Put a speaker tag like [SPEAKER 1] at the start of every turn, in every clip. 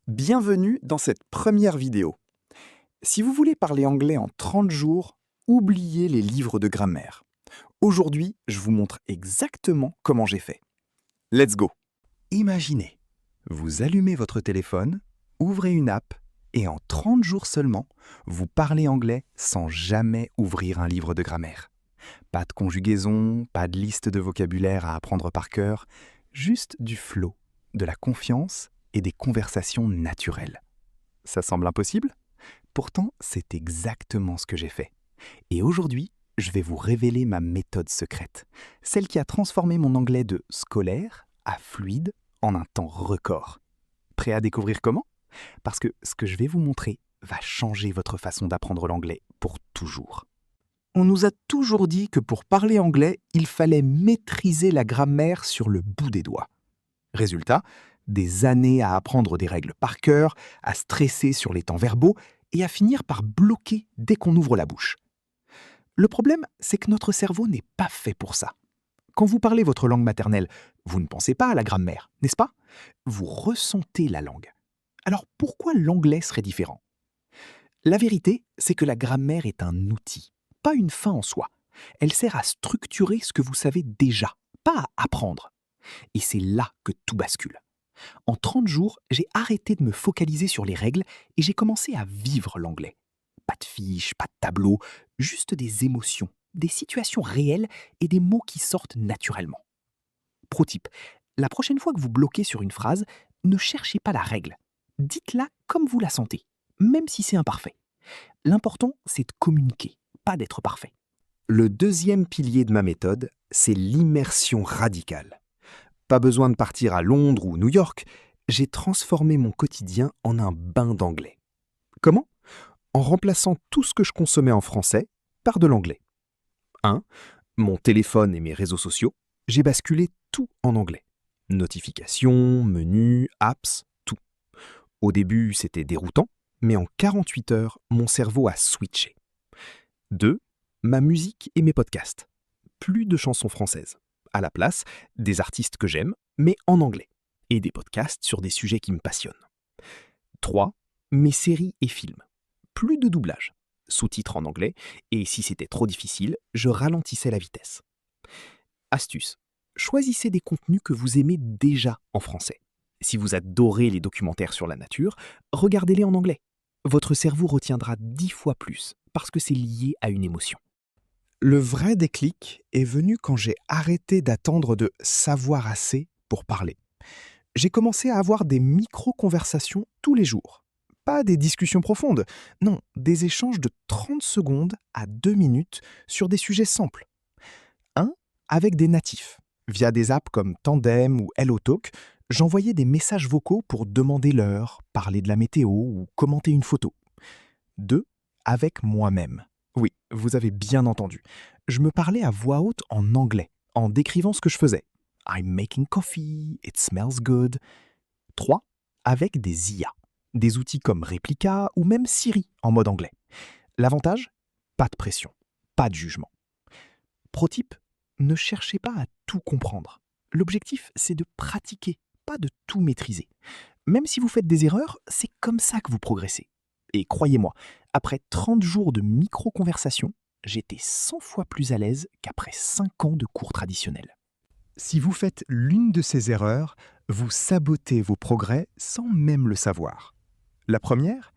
[SPEAKER 1] Bienvenue dans cette première vidéo. Si vous voulez parler anglais en 30 jours, oubliez les livres de grammaire. Aujourd'hui, je vous montre exactement comment j'ai fait. Let's go! Imaginez, vous allumez votre téléphone, ouvrez une app et en 30 jours seulement, vous parlez anglais sans jamais ouvrir un livre de grammaire. Pas de conjugaison, pas de liste de vocabulaire à apprendre par cœur, juste du flow, de la confiance et des conversations naturelles. Ça semble impossible? Pourtant, c'est exactement ce que j'ai fait. Et aujourd'hui, je vais vous révéler ma méthode secrète, celle qui a transformé mon anglais de scolaire à fluide en un temps record. Prêt à découvrir comment? Parce que ce que je vais vous montrer va changer votre façon d'apprendre l'anglais pour toujours. On nous a toujours dit que pour parler anglais, il fallait maîtriser la grammaire sur le bout des doigts. Résultat, des années à apprendre des règles par cœur, à stresser sur les temps verbaux et à finir par bloquer dès qu'on ouvre la bouche. Le problème, c'est que notre cerveau n'est pas fait pour ça. Quand vous parlez votre langue maternelle, vous ne pensez pas à la grammaire, n'est-ce pas? Vous ressentez la langue. Alors pourquoi l'anglais serait différent? La vérité, c'est que la grammaire est un outil, pas une fin en soi. Elle sert à structurer ce que vous savez déjà, pas à apprendre. Et c'est là que tout bascule. En 30 jours, j'ai arrêté de me focaliser sur les règles et j'ai commencé à vivre l'anglais. Pas de fiches, pas de tableau, juste des émotions, des situations réelles et des mots qui sortent naturellement. Pro tip, la prochaine fois que vous bloquez sur une phrase, ne cherchez pas la règle. Dites-la comme vous la sentez, même si c'est imparfait. L'important, c'est de communiquer, pas d'être parfait. Le deuxième pilier de ma méthode, c'est l'immersion radicale. Pas besoin de partir à Londres ou New York, j'ai transformé mon quotidien en un bain d'anglais. Comment? En remplaçant tout ce que je consommais en français par de l'anglais. 1. Mon téléphone et mes réseaux sociaux, j'ai basculé tout en anglais. Notifications, menus, apps, tout. Au début, c'était déroutant, mais en 48 heures, mon cerveau a switché. 2. Ma musique et mes podcasts. Plus de chansons françaises. À la place, des artistes que j'aime, mais en anglais. Et des podcasts sur des sujets qui me passionnent. 3. Mes séries et films. Plus de doublage. Sous-titres en anglais, et si c'était trop difficile, je ralentissais la vitesse. Astuce. Choisissez des contenus que vous aimez déjà en français. Si vous adorez les documentaires sur la nature, regardez-les en anglais. Votre cerveau retiendra 10 fois plus, parce que c'est lié à une émotion. Le vrai déclic est venu quand j'ai arrêté d'attendre de savoir assez pour parler. J'ai commencé à avoir des micro-conversations tous les jours. Pas des discussions profondes, non, des échanges de 30 secondes à 2 minutes sur des sujets simples. Un, avec des natifs. Via des apps comme Tandem ou HelloTalk, j'envoyais des messages vocaux pour demander l'heure, parler de la météo ou commenter une photo. 2, avec moi-même. Oui, vous avez bien entendu. Je me parlais à voix haute en anglais, en décrivant ce que je faisais. I'm making coffee, it smells good. 3. Avec des IA. Des outils comme Replica ou même Siri en mode anglais. L'avantage? Pas de pression, pas de jugement. Pro tip, ne cherchez pas à tout comprendre. L'objectif, c'est de pratiquer, pas de tout maîtriser. Même si vous faites des erreurs, c'est comme ça que vous progressez. Et croyez-moi, après 30 jours de micro-conversation, j'étais 100 fois plus à l'aise qu'après 5 ans de cours traditionnels. Si vous faites l'une de ces erreurs, vous sabotez vos progrès sans même le savoir. La première,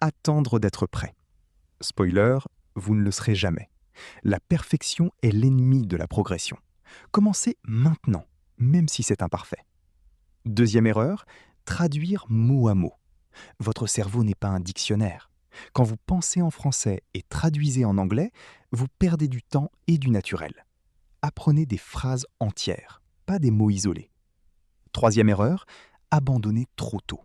[SPEAKER 1] attendre d'être prêt. Spoiler, vous ne le serez jamais. La perfection est l'ennemi de la progression. Commencez maintenant, même si c'est imparfait. Deuxième erreur, traduire mot à mot. Votre cerveau n'est pas un dictionnaire. Quand vous pensez en français et traduisez en anglais, vous perdez du temps et du naturel. Apprenez des phrases entières, pas des mots isolés. Troisième erreur, abandonnez trop tôt.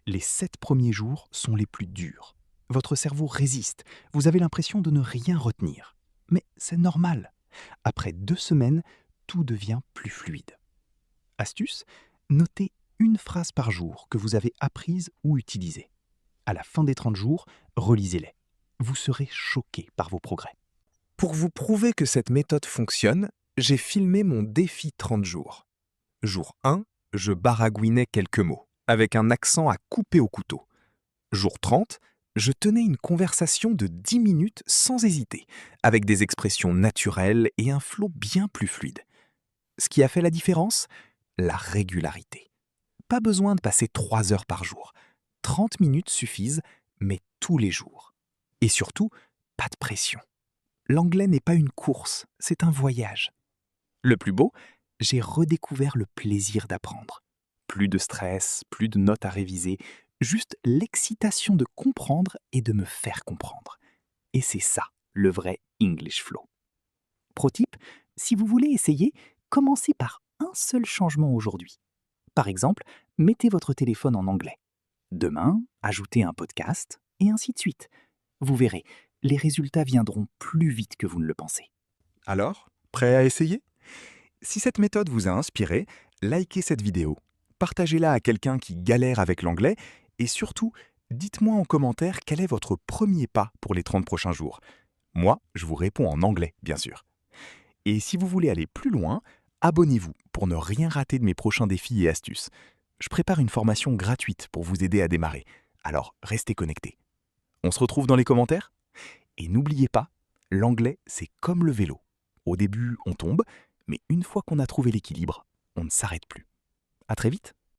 [SPEAKER 1] Les 7 premiers jours sont les plus durs. Votre cerveau résiste, vous avez l'impression de ne rien retenir. Mais c'est normal. Après 2 semaines, tout devient plus fluide. Astuce, notez une phrase par jour que vous avez apprise ou utilisée. À la fin des 30 jours, relisez-les. Vous serez choqué par vos progrès. Pour vous prouver que cette méthode fonctionne, j'ai filmé mon défi 30 jours. Jour 1, je baragouinais quelques mots. avec un accent à couper au couteau. Jour 30, je tenais une conversation de 10 minutes sans hésiter, avec des expressions naturelles et un flot bien plus fluide. Ce qui a fait la différence? La régularité. Pas besoin de passer 3 heures par jour. 30 minutes suffisent, mais tous les jours. Et surtout, pas de pression. L'anglais n'est pas une course, c'est un voyage. Le plus beau, j'ai redécouvert le plaisir d'apprendre. Plus de stress, plus de notes à réviser, juste l'excitation de comprendre et de me faire comprendre. Et c'est ça, le vrai English Flow. Pro tip, si vous voulez essayer, commencez par un seul changement aujourd'hui. Par exemple, mettez votre téléphone en anglais. Demain, ajoutez un podcast, et ainsi de suite. Vous verrez, les résultats viendront plus vite que vous ne le pensez. Alors, prêt à essayer? Si cette méthode vous a inspiré, likez cette vidéo, partagez-la à quelqu'un qui galère avec l'anglais et surtout, dites-moi en commentaire quel est votre premier pas pour les 30 prochains jours. Moi, je vous réponds en anglais, bien sûr. Et si vous voulez aller plus loin, abonnez-vous pour ne rien rater de mes prochains défis et astuces. Je prépare une formation gratuite pour vous aider à démarrer, alors restez connectés. On se retrouve dans les commentaires? Et n'oubliez pas, l'anglais, c'est comme le vélo. Au début, on tombe, mais une fois qu'on a trouvé l'équilibre, on ne s'arrête plus. À très vite!